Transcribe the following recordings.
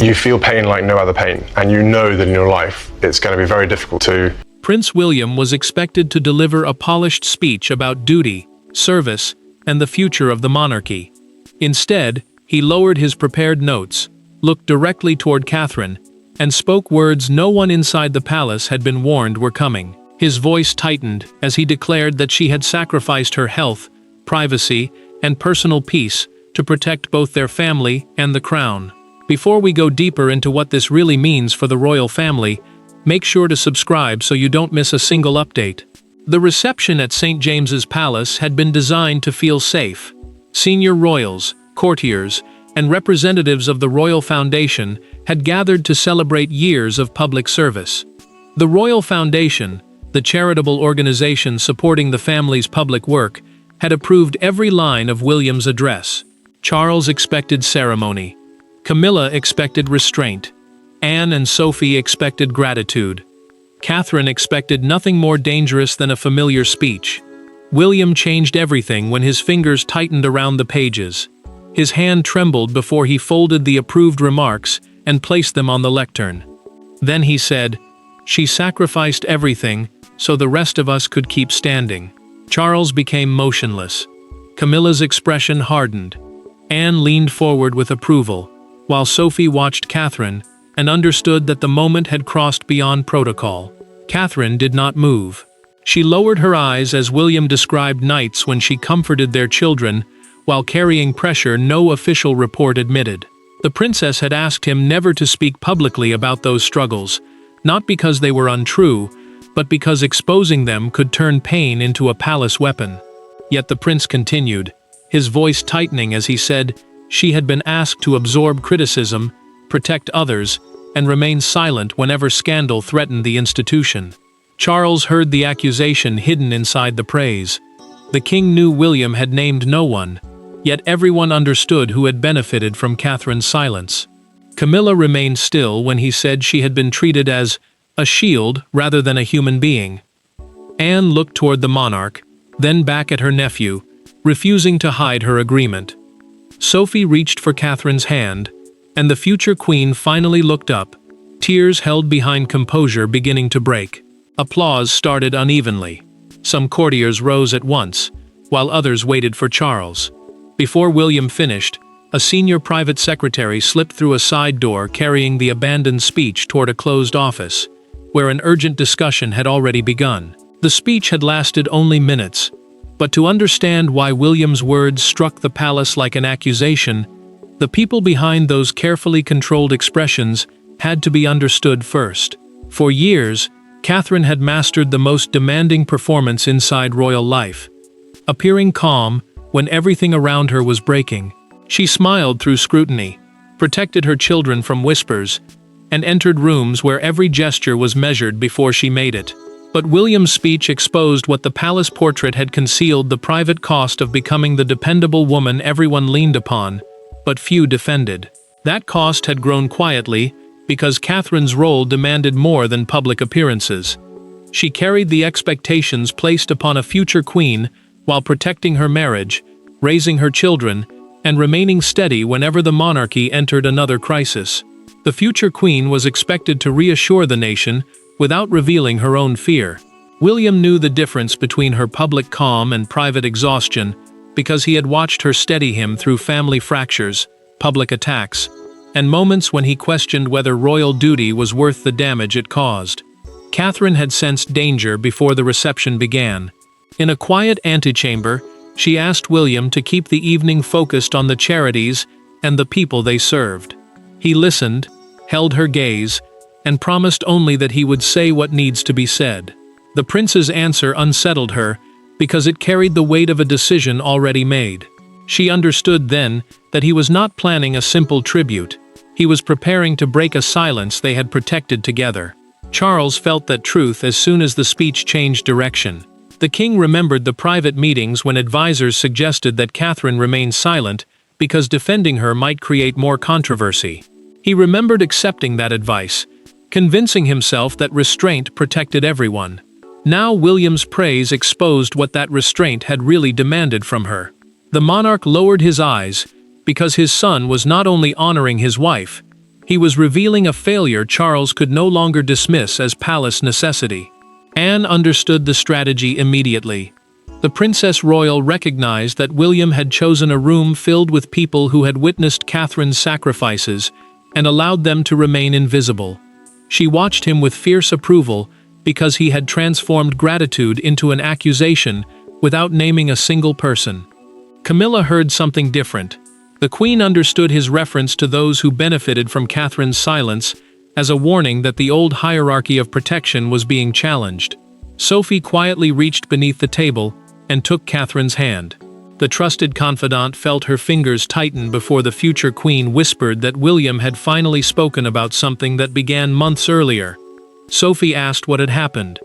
You feel pain like no other pain, and you know that in your life it's going to be very difficult to... Prince William was expected to deliver a polished speech about duty, service, and the future of the monarchy. Instead, he lowered his prepared notes, looked directly toward Catherine, and spoke words no one inside the palace had been warned were coming. His voice tightened as he declared that she had sacrificed her health, privacy, and personal peace to protect both their family and the crown. Before we go deeper into what this really means for the royal family, make sure to subscribe so you don't miss a single update. The reception at St. James's Palace had been designed to feel safe. Senior royals, courtiers, and representatives of the Royal Foundation had gathered to celebrate years of public service. The Royal Foundation, the charitable organization supporting the family's public work, had approved every line of William's address. Charles expected ceremony. Camilla expected restraint. Anne and Sophie expected gratitude. Catherine expected nothing more dangerous than a familiar speech. William changed everything when his fingers tightened around the pages. His hand trembled before he folded the approved remarks and placed them on the lectern. Then he said, "She sacrificed everything so the rest of us could keep standing." Charles became motionless. Camilla's expression hardened. Anne leaned forward with approval, while Sophie watched Catherine and understood that the moment had crossed beyond protocol. Catherine did not move. She lowered her eyes as William described nights when she comforted their children while carrying pressure no official report admitted. The princess had asked him never to speak publicly about those struggles, not because they were untrue, but because exposing them could turn pain into a palace weapon. Yet the prince continued, his voice tightening as he said she had been asked to absorb criticism, protect others, and remain silent whenever scandal threatened the institution. Charles heard the accusation hidden inside the praise. The king knew William had named no one, yet everyone understood who had benefited from Catherine's silence. Camilla remained still when he said she had been treated as a shield rather than a human being. Anne looked toward the monarch, then back at her nephew, refusing to hide her agreement. Sophie reached for Catherine's hand, and the future queen finally looked up, tears held behind composure beginning to break. Applause started unevenly. Some courtiers rose at once, while others waited for Charles. Before William finished, a senior private secretary slipped through a side door carrying the abandoned speech toward a closed office, where an urgent discussion had already begun. The speech had lasted only minutes, but to understand why William's words struck the palace like an accusation, the people behind those carefully controlled expressions had to be understood first. For years, Catherine had mastered the most demanding performance inside royal life. Appearing calm when everything around her was breaking, she smiled through scrutiny, protected her children from whispers, and entered rooms where every gesture was measured before she made it. But William's speech exposed what the palace portrait had concealed: the private cost of becoming the dependable woman everyone leaned upon, but few defended. That cost had grown quietly because Catherine's role demanded more than public appearances. She carried the expectations placed upon a future queen while protecting her marriage, raising her children, and remaining steady whenever the monarchy entered another crisis. The future queen was expected to reassure the nation without revealing her own fear. William knew the difference between her public calm and private exhaustion because he had watched her steady him through family fractures, public attacks, and moments when he questioned whether royal duty was worth the damage it caused. Catherine had sensed danger before the reception began. In a quiet antechamber, she asked William to keep the evening focused on the charities and the people they served. He listened, held her gaze, and promised only that he would say what needs to be said. The prince's answer unsettled her because it carried the weight of a decision already made. She understood then that he was not planning a simple tribute. He was preparing to break a silence they had protected together. Charles felt that truth as soon as the speech changed direction. The king remembered the private meetings when advisors suggested that Catherine remain silent because defending her might create more controversy. He remembered accepting that advice, convincing himself that restraint protected everyone. Now William's praise exposed what that restraint had really demanded from her. The monarch lowered his eyes because his son was not only honoring his wife, He was revealing a failure Charles could no longer dismiss as palace necessity. Anne understood the strategy immediately. The Princess Royal recognized that William had chosen a room filled with people who had witnessed Catherine's sacrifices and allowed them to remain invisible. She watched him with fierce approval because he had transformed gratitude into an accusation without naming a single person. Camilla heard something different. The Queen understood his reference to those who benefited from Catherine's silence as a warning that the old hierarchy of protection was being challenged. Sophie quietly reached beneath the table and took Catherine's hand. The trusted confidant felt her fingers tighten before the future queen whispered that William had finally spoken about something that began months earlier. Sophie asked what had happened.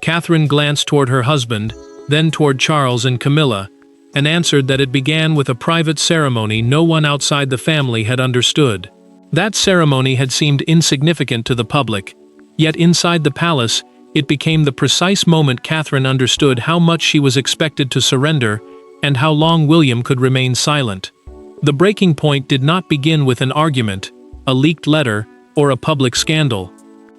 Catherine glanced toward her husband, then toward Charles and Camilla, and answered that it began with a private ceremony no one outside the family had understood. That ceremony had seemed insignificant to the public, yet inside the palace, it became the precise moment Catherine understood how much she was expected to surrender and how long William could remain silent. The breaking point did not begin with an argument, a leaked letter, or a public scandal.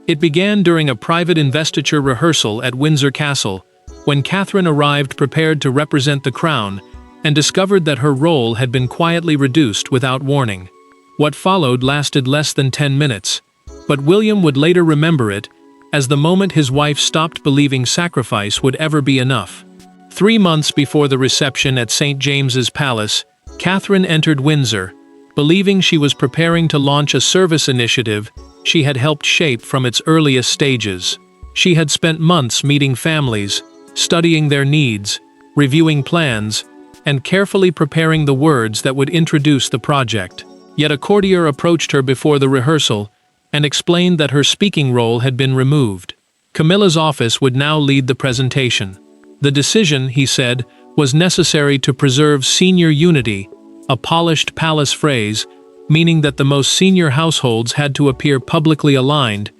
It began during a private investiture rehearsal at Windsor Castle, when Catherine arrived prepared to represent the crown and discovered that her role had been quietly reduced without warning. What followed lasted less than 10 minutes, but William would later remember it as the moment his wife stopped believing sacrifice would ever be enough. 3 months before the reception at St. James's Palace, Catherine entered Windsor, believing she was preparing to launch a service initiative she had helped shape from its earliest stages. She had spent months meeting families, studying their needs, reviewing plans, and carefully preparing the words that would introduce the project. Yet a courtier approached her before the rehearsal and explained that her speaking role had been removed. Camilla's office would now lead the presentation. The decision, he said, was necessary to preserve senior unity, a polished palace phrase, meaning that the most senior households had to appear publicly aligned,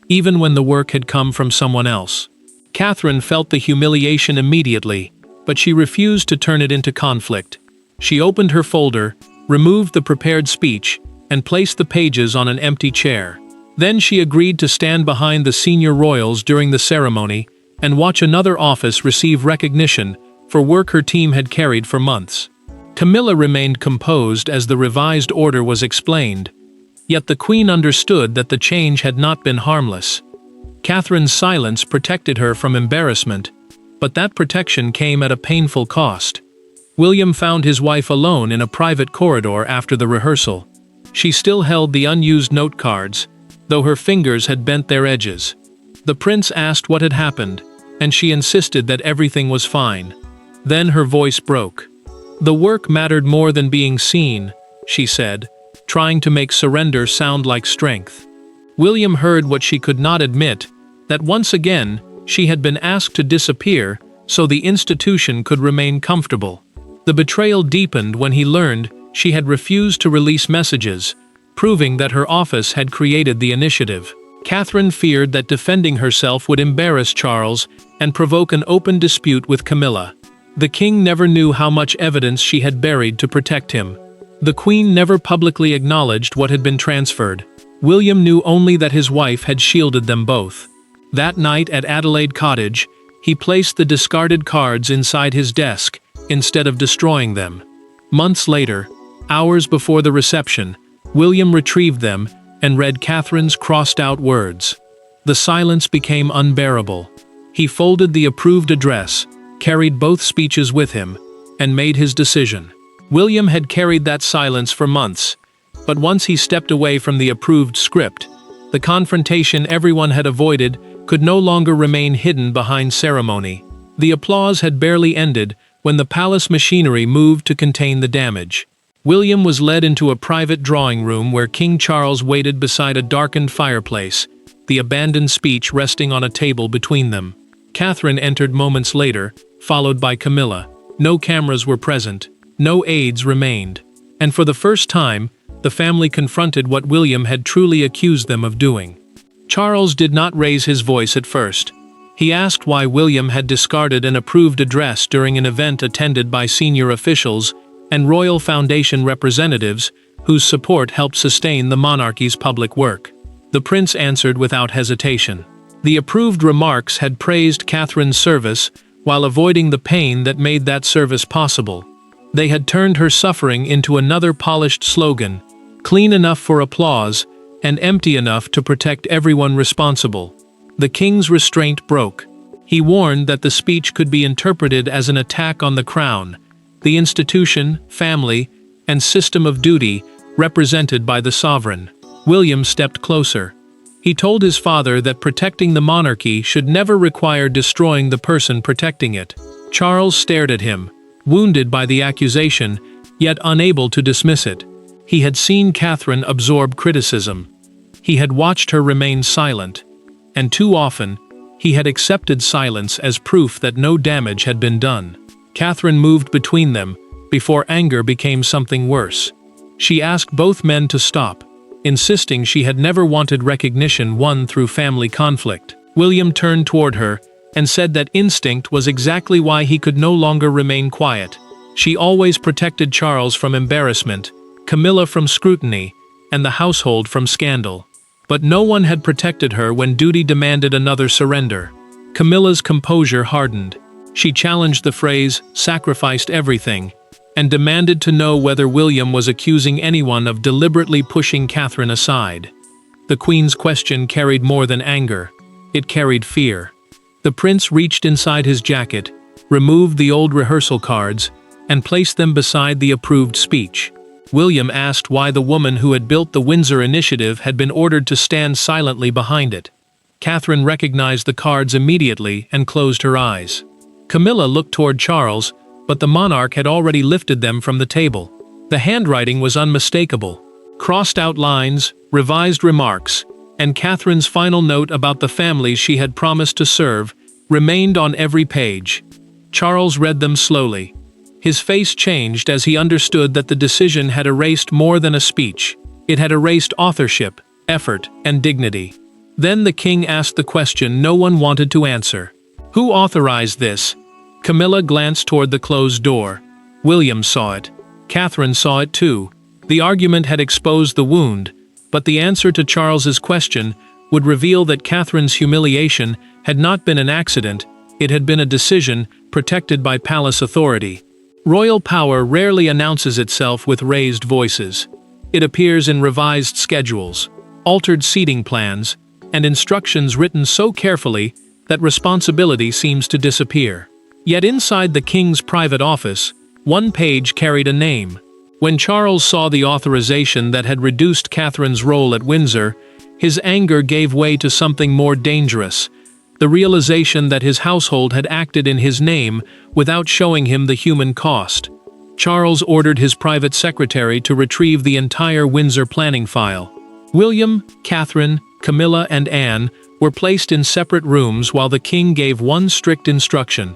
even when the work had come from someone else. Catherine felt the humiliation immediately, but she refused to turn it into conflict. She opened her folder, removed the prepared speech, and placed the pages on an empty chair. Then she agreed to stand behind the senior royals during the ceremony and watch another office receive recognition for work her team had carried for months. Camilla remained composed as the revised order was explained, yet the Queen understood that the change had not been harmless. Catherine's silence protected her from embarrassment, but that protection came at a painful cost. William found his wife alone in a private corridor after the rehearsal. She still held the unused note cards, though her fingers had bent their edges. The prince asked what had happened, and she insisted that everything was fine. Then her voice broke. The work mattered more than being seen, she said, trying to make surrender sound like strength. William heard what she could not admit, that once again, she had been asked to disappear so the institution could remain comfortable. The betrayal deepened when he learned she had refused to release messages, proving that her office had created the initiative. Catherine feared that defending herself would embarrass Charles and provoke an open dispute with Camilla. The king never knew how much evidence she had buried to protect him. The Queen never publicly acknowledged what had been transferred. William knew only that his wife had shielded them both. That night at Adelaide Cottage, he placed the discarded cards inside his desk, instead of destroying them. Months later, hours before the reception, William retrieved them and read Catherine's crossed-out words. The silence became unbearable. He folded the approved address, carried both speeches with him, and made his decision. William had carried that silence for months, but once he stepped away from the approved script, the confrontation everyone had avoided could no longer remain hidden behind ceremony. The applause had barely ended when the palace machinery moved to contain the damage. William was led into a private drawing room where King Charles waited beside a darkened fireplace, the abandoned speech resting on a table between them. Catherine entered moments later, followed by Camilla. No cameras were present, no aides remained, and for the first time, the family confronted what William had truly accused them of doing. Charles did not raise his voice at first. He asked why William had discarded an approved address during an event attended by senior officials and Royal Foundation representatives whose support helped sustain the monarchy's public work. The prince answered without hesitation. The approved remarks had praised Catherine's service while avoiding the pain that made that service possible. They had turned her suffering into another polished slogan, clean enough for applause and empty enough to protect everyone responsible. The king's restraint broke. He warned that the speech could be interpreted as an attack on the crown, the institution, family, and system of duty represented by the sovereign. William stepped closer. He told his father that protecting the monarchy should never require destroying the person protecting it. Charles stared at him, wounded by the accusation, yet unable to dismiss it. He had seen Catherine absorb criticism. He had watched her remain silent, and too often, he had accepted silence as proof that no damage had been done. Catherine moved between them, before anger became something worse. She asked both men to stop, insisting she had never wanted recognition won through family conflict. William turned toward her and said that instinct was exactly why he could no longer remain quiet. She always protected Charles from embarrassment, Camilla from scrutiny, and the household from scandal. But no one had protected her when duty demanded another surrender. Camilla's composure hardened. She challenged the phrase, "sacrificed everything," and demanded to know whether William was accusing anyone of deliberately pushing Catherine aside. The Queen's question carried more than anger. It carried fear. The prince reached inside his jacket, removed the old rehearsal cards, and placed them beside the approved speech. William asked why the woman who had built the Windsor initiative had been ordered to stand silently behind it. Catherine recognized the cards immediately and closed her eyes. Camilla looked toward Charles, but the monarch had already lifted them from the table. The handwriting was unmistakable. Crossed out lines, revised remarks, and Catherine's final note about the families she had promised to serve remained on every page. Charles read them slowly. His face changed as he understood that the decision had erased more than a speech. It had erased authorship, effort, and dignity. Then the king asked the question no one wanted to answer. Who authorized this? Camilla glanced toward the closed door. William saw it. Catherine saw it too. The argument had exposed the wound, but the answer to Charles's question would reveal that Catherine's humiliation had not been an accident, it had been a decision protected by palace authority. Royal power rarely announces itself with raised voices. It appears in revised schedules, altered seating plans, and instructions written so carefully that responsibility seems to disappear. Yet inside the king's private office, one page carried a name. When Charles saw the authorization that had reduced Catherine's role at Windsor, his anger gave way to something more dangerous, the realization that his household had acted in his name without showing him the human cost. Charles ordered his private secretary to retrieve the entire Windsor planning file. William, Catherine, Camilla, and Anne were placed in separate rooms while the king gave one strict instruction.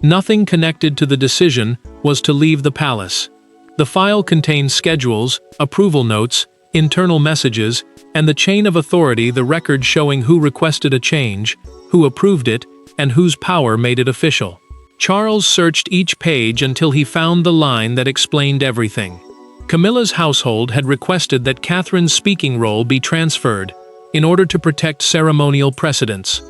Nothing connected to the decision was to leave the palace. The file contained schedules, approval notes, internal messages, and the chain of authority, the record showing who requested a change, who approved it, and whose power made it official. Charles searched each page until he found the line that explained everything. Camilla's household had requested that Catherine's speaking role be transferred in order to protect ceremonial precedence,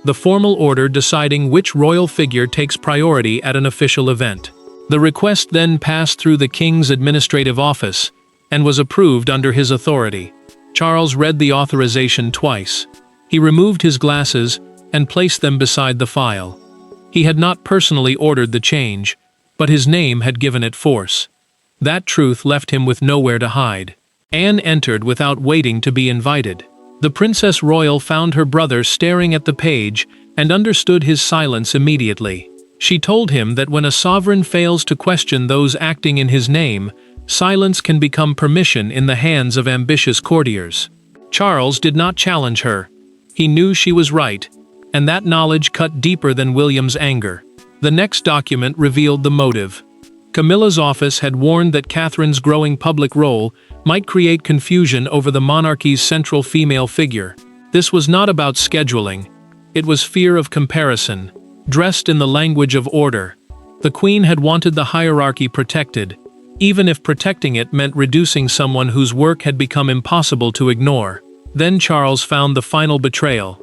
the formal order deciding which royal figure takes priority at an official event. The request then passed through the king's administrative office and was approved under his authority. Charles read the authorization twice. He removed his glasses and placed them beside the file. He had not personally ordered the change, but his name had given it force. That truth left him with nowhere to hide. Anne entered without waiting to be invited. The Princess Royal found her brother staring at the page and understood his silence immediately. She told him that when a sovereign fails to question those acting in his name, silence can become permission in the hands of ambitious courtiers. Charles did not challenge her. He knew she was right, and that knowledge cut deeper than William's anger. The next document revealed the motive. Camilla's office had warned that Catherine's growing public role might create confusion over the monarchy's central female figure. This was not about scheduling. It was fear of comparison, dressed in the language of order. The Queen had wanted the hierarchy protected, even if protecting it meant reducing someone whose work had become impossible to ignore. Then Charles found the final betrayal.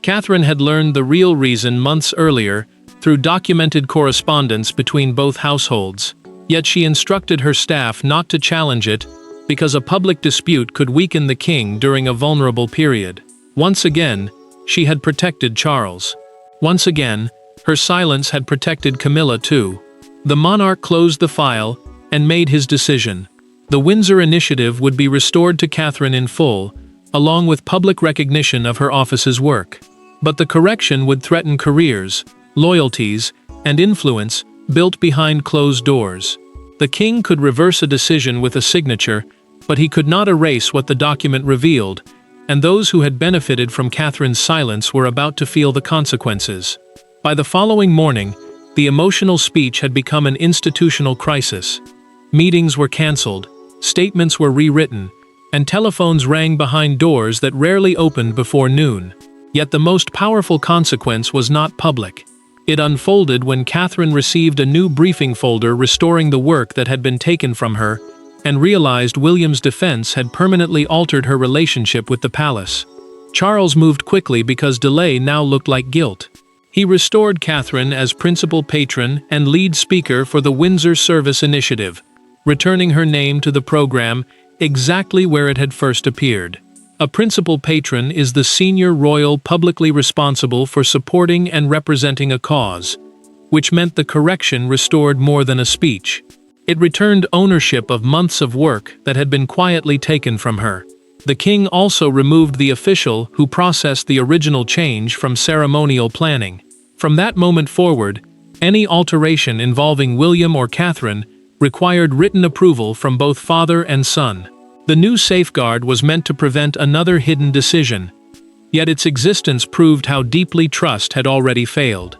Catherine had learned the real reason months earlier through documented correspondence between both households. Yet she instructed her staff not to challenge it because a public dispute could weaken the king during a vulnerable period. Once again, she had protected Charles. Once again, her silence had protected Camilla too. The monarch closed the file and made his decision. The Windsor initiative would be restored to Catherine in full, along with public recognition of her office's work. But the correction would threaten careers, loyalties, and influence built behind closed doors. The king could reverse a decision with a signature, but he could not erase what the document revealed, and those who had benefited from Catherine's silence were about to feel the consequences. By the following morning, the emotional speech had become an institutional crisis. Meetings were cancelled, statements were rewritten, and telephones rang behind doors that rarely opened before noon. Yet the most powerful consequence was not public. It unfolded when Catherine received a new briefing folder restoring the work that had been taken from her, and realized William's defense had permanently altered her relationship with the palace. Charles moved quickly because delay now looked like guilt. He restored Catherine as principal patron and lead speaker for the Windsor Service Initiative, returning her name to the program exactly where it had first appeared. A principal patron is the senior royal publicly responsible for supporting and representing a cause, which meant the correction restored more than a speech. It returned ownership of months of work that had been quietly taken from her. The king also removed the official who processed the original change from ceremonial planning. From that moment forward, any alteration involving William or Catherine required written approval from both father and son. The new safeguard was meant to prevent another hidden decision, yet its existence proved how deeply trust had already failed.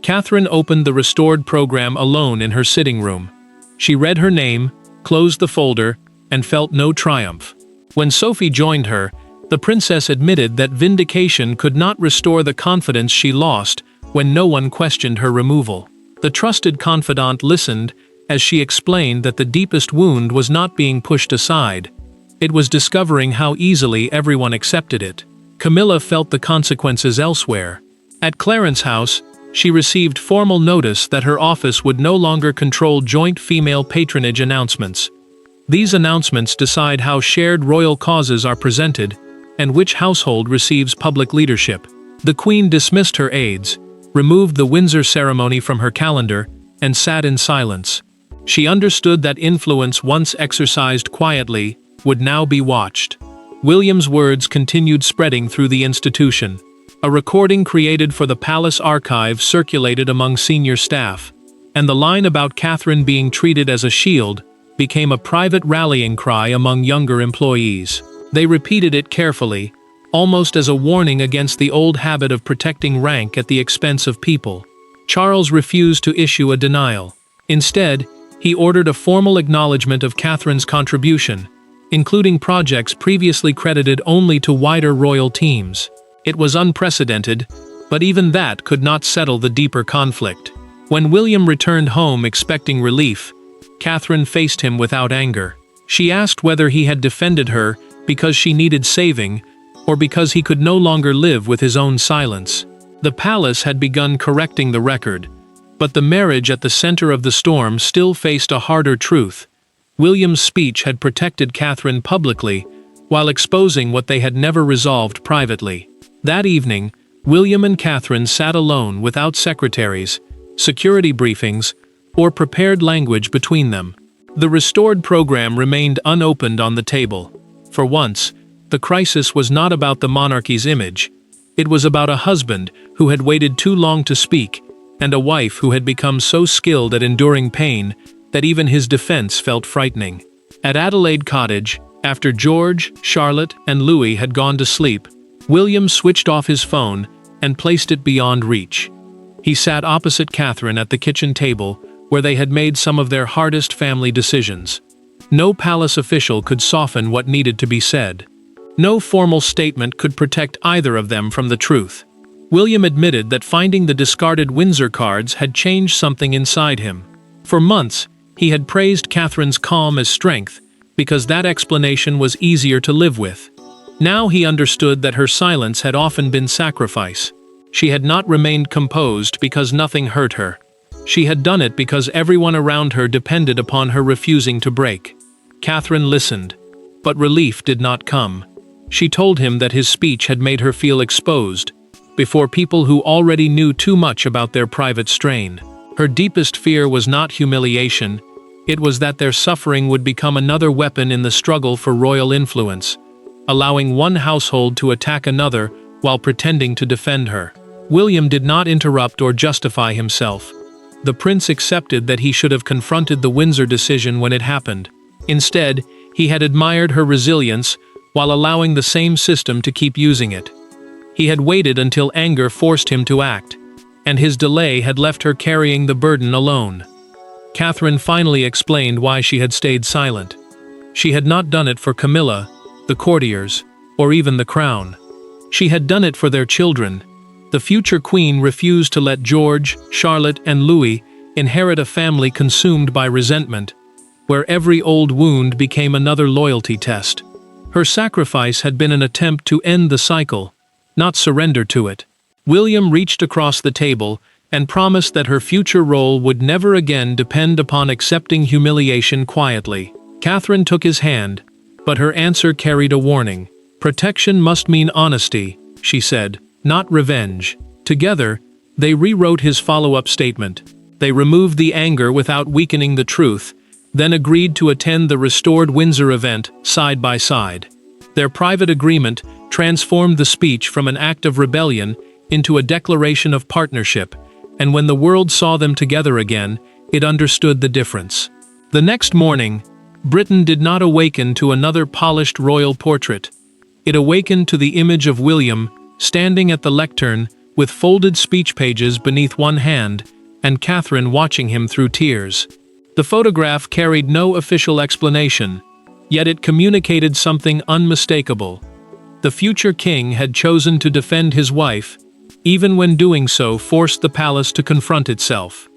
Catherine opened the restored program alone in her sitting room. She read her name, closed the folder, and felt no triumph. When Sophie joined her, the princess admitted that vindication could not restore the confidence she lost when no one questioned her removal. The trusted confidant listened as she explained that the deepest wound was not being pushed aside. It was discovering how easily everyone accepted it. Camilla felt the consequences elsewhere. At Clarence's house, she received formal notice that her office would no longer control joint female patronage announcements. These announcements decide how shared royal causes are presented and which household receives public leadership. The Queen dismissed her aides, removed the Windsor ceremony from her calendar, and sat in silence. She understood that influence once exercised quietly would now be watched. William's words continued spreading through the institution. A recording created for the palace archive circulated among senior staff, and the line about Catherine being treated as a shield became a private rallying cry among younger employees. They repeated it carefully, almost as a warning against the old habit of protecting rank at the expense of people. Charles refused to issue a denial. Instead, he ordered a formal acknowledgement of Catherine's contribution, including projects previously credited only to wider royal teams. It was unprecedented, but even that could not settle the deeper conflict. When William returned home expecting relief, Catherine faced him without anger. She asked whether he had defended her because she needed saving, or because he could no longer live with his own silence. The palace had begun correcting the record, but the marriage at the center of the storm still faced a harder truth. William's speech had protected Catherine publicly, while exposing what they had never resolved privately. That evening, William and Catherine sat alone without secretaries, security briefings, or prepared language between them. The restored program remained unopened on the table. For once, the crisis was not about the monarchy's image. It was about a husband who had waited too long to speak, and a wife who had become so skilled at enduring pain that even his defense felt frightening. At Adelaide Cottage, after George, Charlotte, and Louis had gone to sleep, William switched off his phone and placed it beyond reach. He sat opposite Catherine at the kitchen table, where they had made some of their hardest family decisions. No palace official could soften what needed to be said. No formal statement could protect either of them from the truth. William admitted that finding the discarded Windsor cards had changed something inside him. For months, He had praised Catherine's calm as strength, because that explanation was easier to live with. Now he understood that her silence had often been sacrifice. She had not remained composed because nothing hurt her. She had done it because everyone around her depended upon her refusing to break. Catherine listened, but relief did not come. She told him that his speech had made her feel exposed, before people who already knew too much about their private strain. Her deepest fear was not humiliation, it was that their suffering would become another weapon in the struggle for royal influence, allowing one household to attack another while pretending to defend her. William did not interrupt or justify himself. The prince accepted that he should have confronted the Windsor decision when it happened. Instead, he had admired her resilience while allowing the same system to keep using it. He had waited until anger forced him to act, and his delay had left her carrying the burden alone. Catherine finally explained why she had stayed silent. She had not done it for Camilla, the courtiers, or even the crown. She had done it for their children. The future queen refused to let George, Charlotte, and Louis inherit a family consumed by resentment, where every old wound became another loyalty test. Her sacrifice had been an attempt to end the cycle, not surrender to it. William reached across the table and promised that her future role would never again depend upon accepting humiliation quietly. Catherine took his hand, but her answer carried a warning. "Protection must mean honesty," she said, "not revenge." Together, they rewrote his follow-up statement. They removed the anger without weakening the truth, then agreed to attend the restored Windsor event side by side. Their private agreement transformed the speech from an act of rebellion into a declaration of partnership, and when the world saw them together again, it understood the difference. The next morning, Britain did not awaken to another polished royal portrait. It awakened to the image of William, standing at the lectern, with folded speech pages beneath one hand, and Catherine watching him through tears. The photograph carried no official explanation, yet it communicated something unmistakable. The future king had chosen to defend his wife, even when doing so forced the palace to confront itself.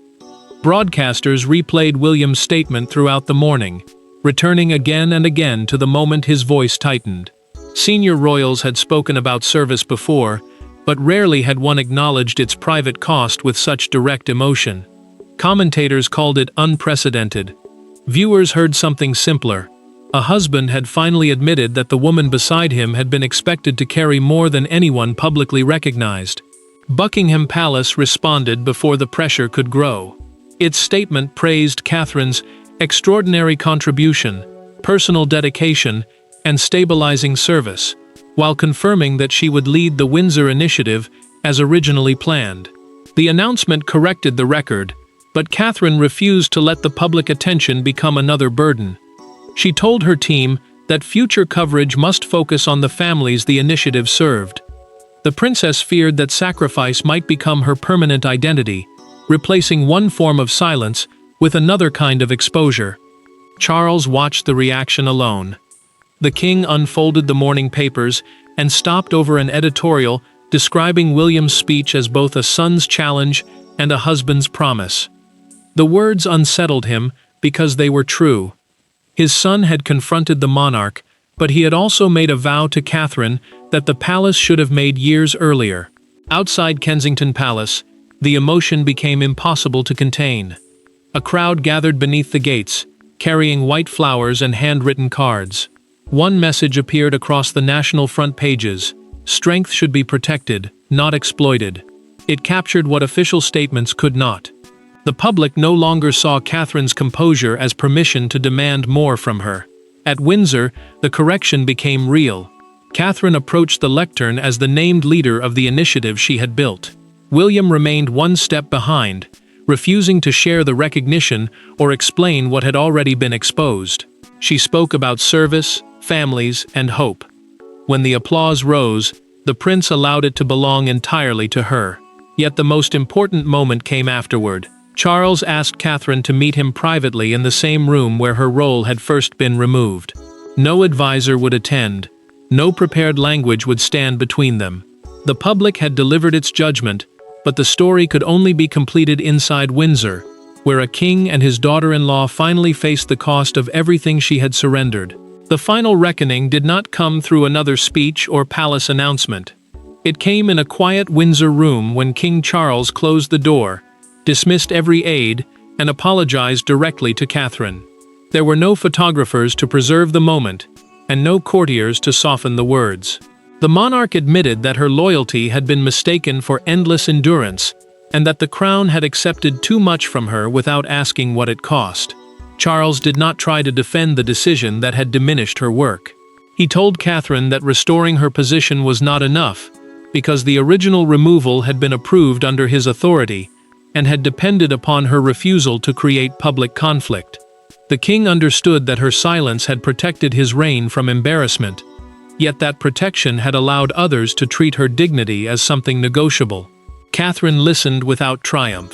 Broadcasters replayed William's statement throughout the morning, returning again and again to the moment his voice tightened. Senior royals had spoken about service before, but rarely had one acknowledged its private cost with such direct emotion. Commentators called it unprecedented. Viewers heard something simpler. A husband had finally admitted that the woman beside him had been expected to carry more than anyone publicly recognized. Buckingham Palace responded before the pressure could grow. Its statement praised Catherine's extraordinary contribution, personal dedication, and stabilizing service, while confirming that she would lead the Windsor initiative as originally planned. The announcement corrected the record, but Catherine refused to let the public attention become another burden. She told her team that future coverage must focus on the families the initiative served. The princess feared that sacrifice might become her permanent identity, replacing one form of silence with another kind of exposure. Charles watched the reaction alone. The king unfolded the morning papers and stopped over an editorial describing William's speech as both a son's challenge and a husband's promise. The words unsettled him because they were true. His son had confronted the monarch, but he had also made a vow to Catherine that the palace should have made years earlier. Outside Kensington Palace, the emotion became impossible to contain. A crowd gathered beneath the gates, carrying white flowers and handwritten cards. One message appeared across the national front pages: strength should be protected, not exploited. It captured what official statements could not. The public no longer saw Catherine's composure as permission to demand more from her. At Windsor, the correction became real. Catherine approached the lectern as the named leader of the initiative she had built. William remained one step behind, refusing to share the recognition or explain what had already been exposed. She spoke about service, families, and hope. When the applause rose, the prince allowed it to belong entirely to her. Yet the most important moment came afterward. Charles asked Catherine to meet him privately in the same room where her role had first been removed. No advisor would attend. No prepared language would stand between them. The public had delivered its judgment, but the story could only be completed inside Windsor, where a king and his daughter-in-law finally faced the cost of everything she had surrendered. The final reckoning did not come through another speech or palace announcement. It came in a quiet Windsor room when King Charles closed the door, dismissed every aide, and apologized directly to Catherine. There were no photographers to preserve the moment, and no courtiers to soften the words. The monarch admitted that her loyalty had been mistaken for endless endurance, and that the crown had accepted too much from her without asking what it cost. Charles did not try to defend the decision that had diminished her work. He told Catherine that restoring her position was not enough, because the original removal had been approved under his authority, and had depended upon her refusal to create public conflict. The king understood that her silence had protected his reign from embarrassment, yet that protection had allowed others to treat her dignity as something negotiable. Catherine listened without triumph.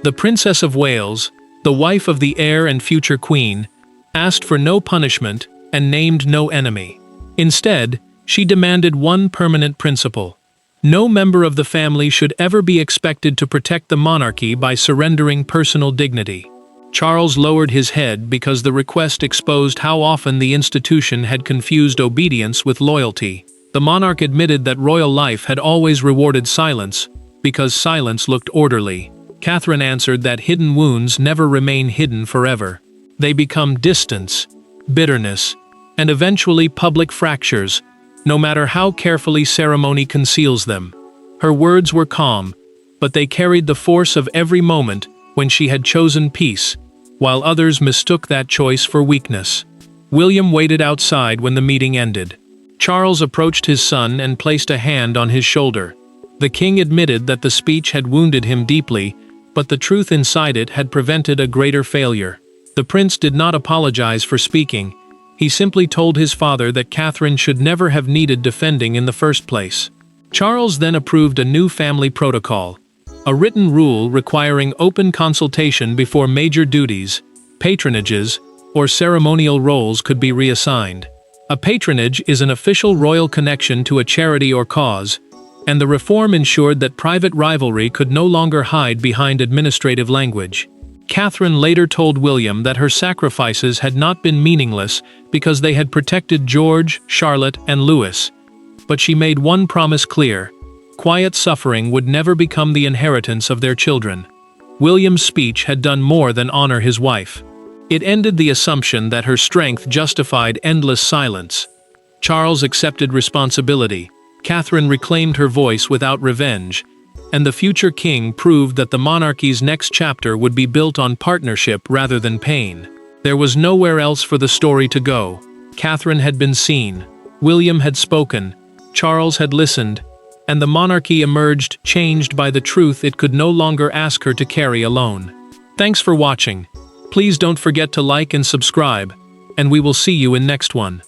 The Princess of Wales, the wife of the heir and future queen, asked for no punishment and named no enemy. Instead, she demanded one permanent principle: no member of the family should ever be expected to protect the monarchy by surrendering personal dignity. Charles lowered his head because the request exposed how often the institution had confused obedience with loyalty. The monarch admitted that royal life had always rewarded silence, because silence looked orderly. Catherine answered that hidden wounds never remain hidden forever. They become distance, bitterness, and eventually public fractures, no matter how carefully ceremony conceals them. Her words were calm, but they carried the force of every moment when she had chosen peace, while others mistook that choice for weakness. William waited outside when the meeting ended. Charles approached his son and placed a hand on his shoulder. The king admitted that the speech had wounded him deeply, but the truth inside it had prevented a greater failure. The prince did not apologize for speaking. He simply told his father that Catherine should never have needed defending in the first place. Charles then approved a new family protocol, a written rule requiring open consultation before major duties, patronages, or ceremonial roles could be reassigned. A patronage is an official royal connection to a charity or cause, and the reform ensured that private rivalry could no longer hide behind administrative language. Catherine later told William that her sacrifices had not been meaningless because they had protected George, Charlotte, and Louis. But she made one promise clear: quiet suffering would never become the inheritance of their children. William's speech had done more than honor his wife. It ended the assumption that her strength justified endless silence. Charles accepted responsibility. Catherine reclaimed her voice without revenge, and the future king proved that the monarchy's next chapter would be built on partnership rather than pain. There was nowhere else for the story to go. Catherine had been seen, William had spoken, Charles had listened, and the monarchy emerged changed by the truth it could no longer ask her to carry alone. Thanks for watching. Please don't forget to like and subscribe, and we will see you in next one.